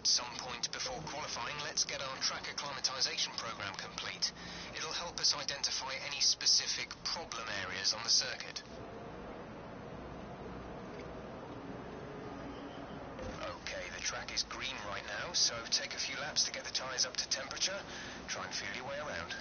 At some point before qualifying, let's get our track acclimatization program complete. It'll help us identify any specific problem areas on the circuit. Okay, the track is green right now, so take a few laps to get the tyres up to temperature. Try and feel your way around.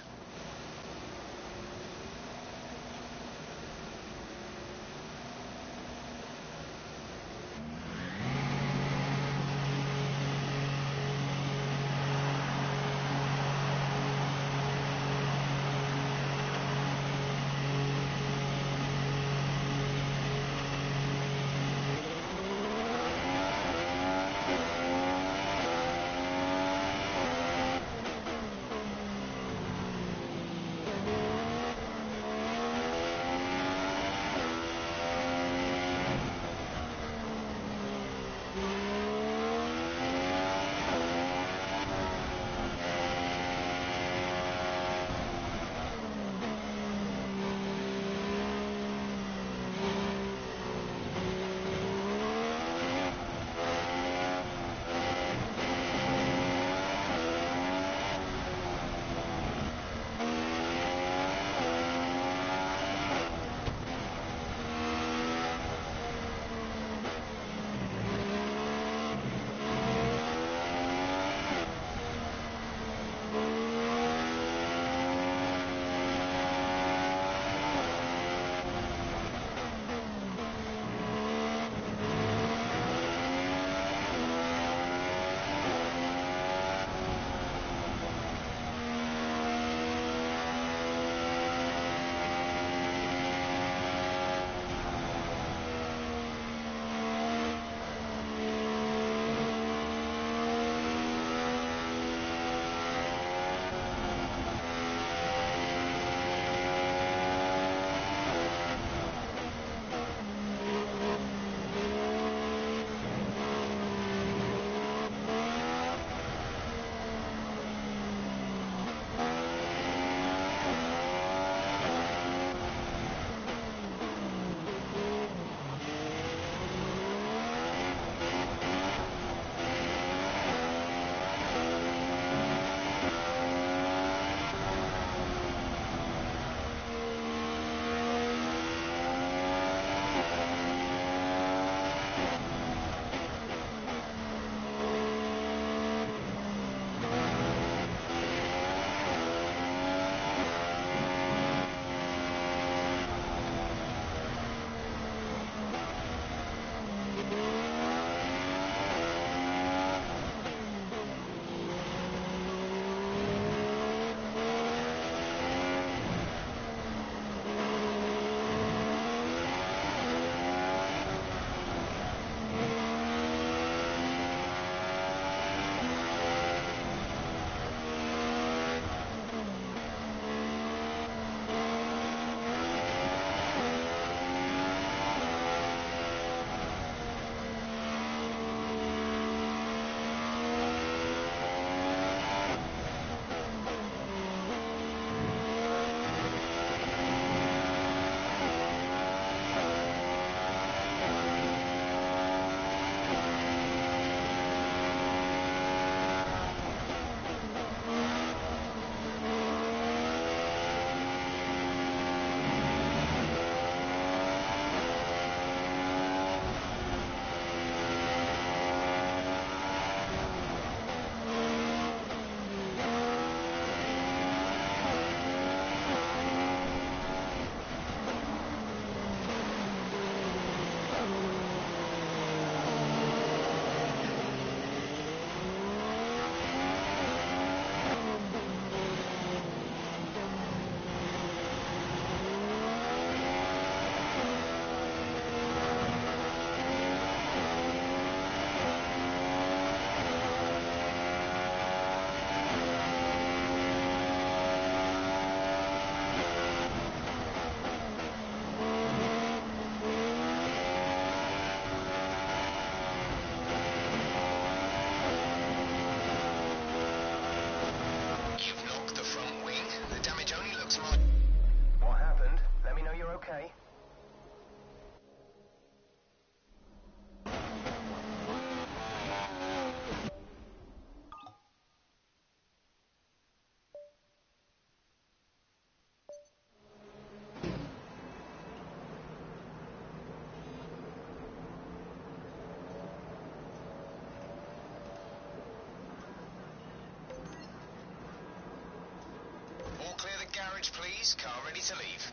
Bridge, please. Car ready to leave.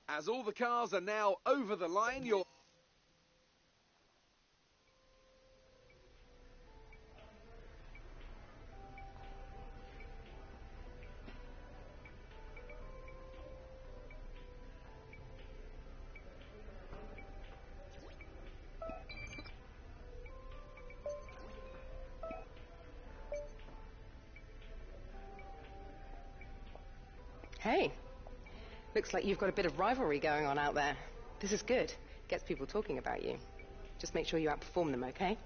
As all the cars are now over the line, you're... Hey, looks like you've got a bit of rivalry going on out there. This is good. Gets people talking about you. Just make sure you outperform them, okay?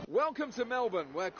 Welcome to Melbourne, where...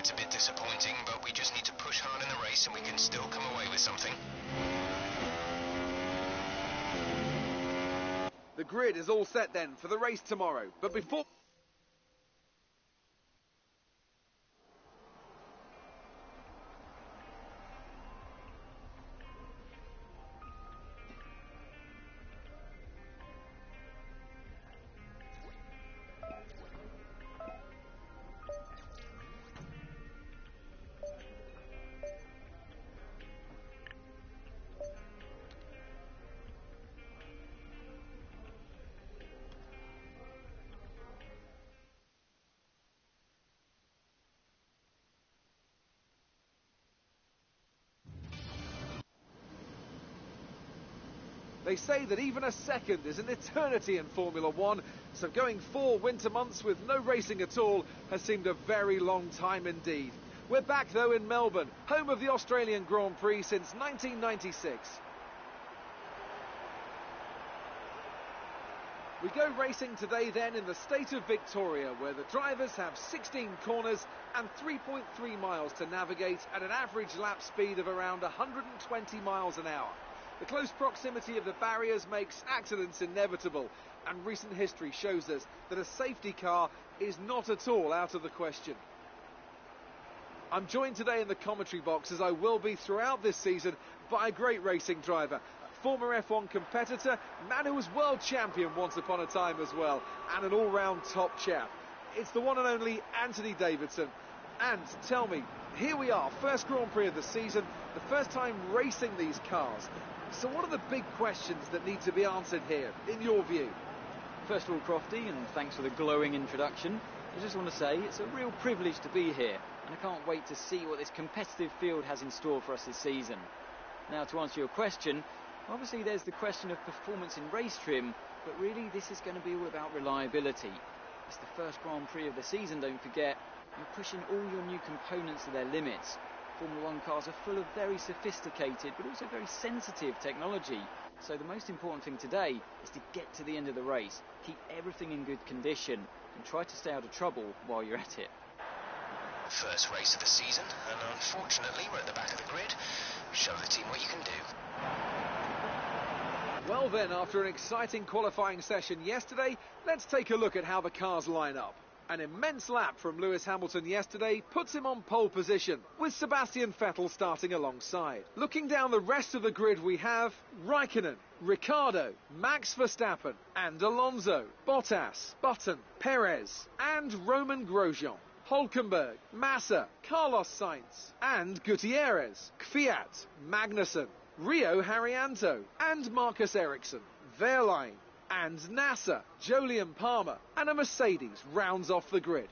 It's a bit disappointing, but we just need to push hard in the race and we can still come away with something. The grid is all set then for the race tomorrow, but before... They say that even a second is an eternity in Formula One, so going 4 winter months with no racing at all has seemed a very long time indeed. We're back though in Melbourne, home of the Australian Grand Prix since 1996. We go racing today then in the state of Victoria, where the drivers have 16 corners and 3.3 miles to navigate at an average lap speed of around 120 miles an hour. The close proximity of the barriers makes accidents inevitable, and recent history shows us that a safety car is not at all out of the question. I'm joined today in the commentary box, as I will be throughout this season, by a great racing driver, former F1 competitor, man who was world champion once upon a time as well, and an all-round top chap. It's the one and only Anthony Davidson. And tell me, here we are, first Grand Prix of the season, the first time racing these cars. So what are the big questions that need to be answered here, in your view? First of all, Crofty, and thanks for the glowing introduction, I just want to say it's a real privilege to be here, and I can't wait to see what this competitive field has in store for us this season. Now, to answer your question, obviously there's the question of performance in race trim, but really this is going to be all about reliability. It's the first Grand Prix of the season, don't forget. You're pushing all your new components to their limits. Formula One cars are full of very sophisticated but also very sensitive technology. So the most important thing today is to get to the end of the race, keep everything in good condition and try to stay out of trouble while you're at it. First race of the season, and unfortunately we're at the back of the grid. Show the team what you can do. Well then, after an exciting qualifying session yesterday, let's take a look at how the cars line up. An immense lap from Lewis Hamilton yesterday puts him on pole position, with Sebastian Vettel starting alongside. Looking down the rest of the grid, we have Raikkonen, Ricciardo, Max Verstappen and Alonso, Bottas, Button, Perez and Roman Grosjean, Hülkenberg, Massa, Carlos Sainz and Gutierrez, Kvyat, Magnussen, Rio Haryanto and Marcus Ericsson, Wehrlein and NASA, Jolyon Palmer and a Mercedes rounds off the grid.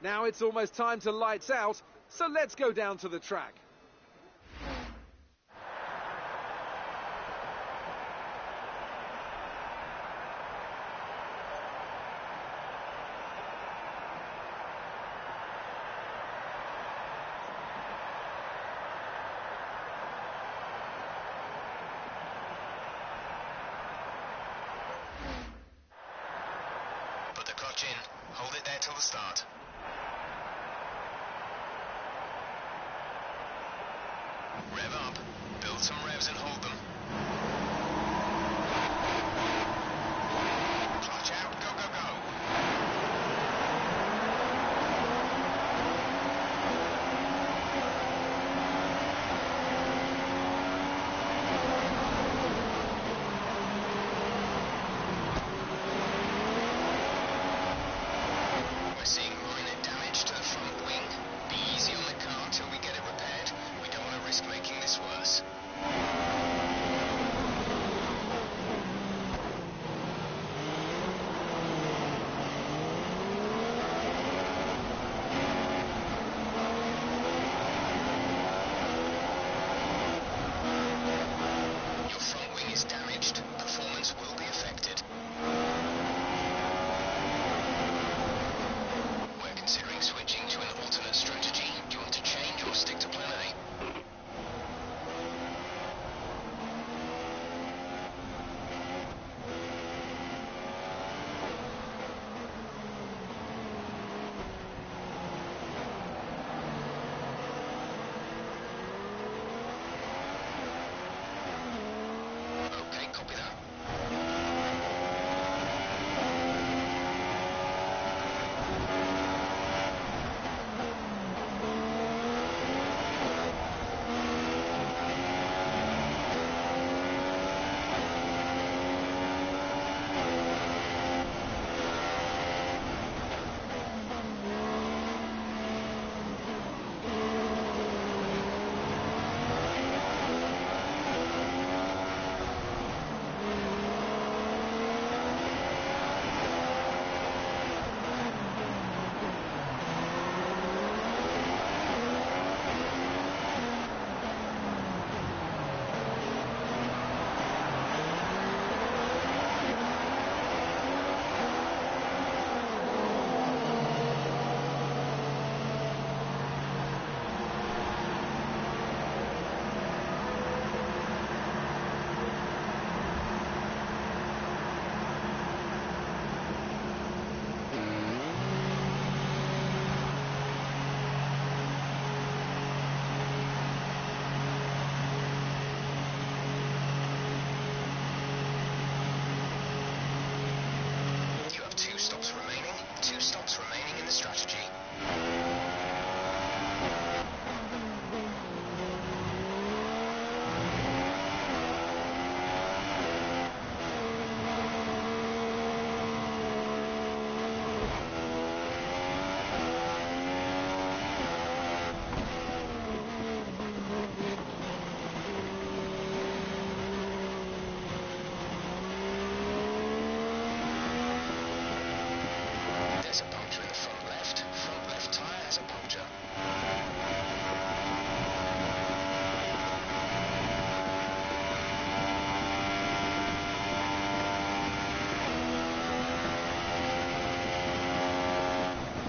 Now it's almost time to lights out, so let's go down to the track. Hold it there till the start. Rev up, build some revs and hold them. Clutch out, go, go, go. We're seeing 2 stops remaining. 2 stops remaining in the strategy. There's a puncture in the front left. Front left tyre has a puncture.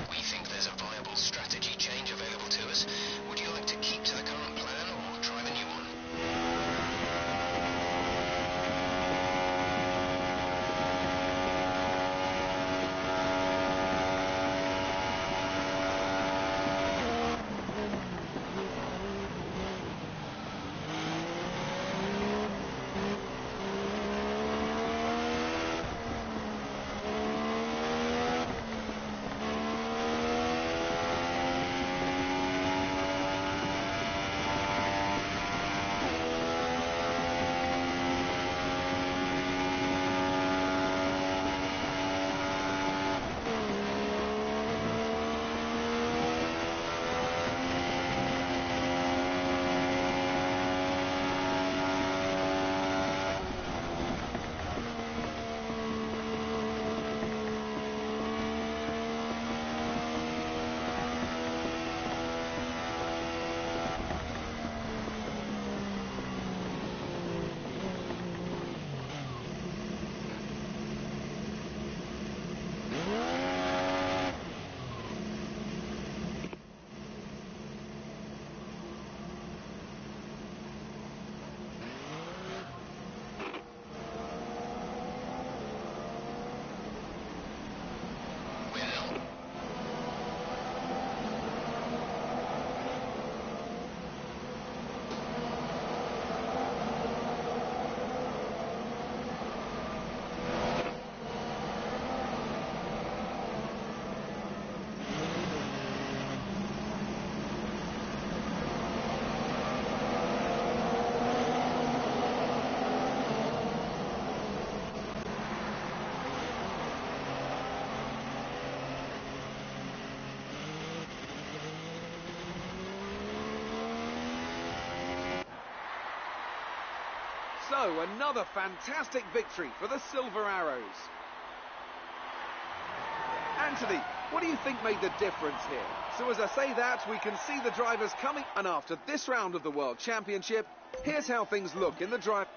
We think there's a viable strategy change available to us. Would you like to keep to the current plan or try the new one? So, another fantastic victory for the Silver Arrows. Anthony, what do you think made the difference here? So as I say that, we can see the drivers coming. And after this round of the World Championship, here's how things look in the drive.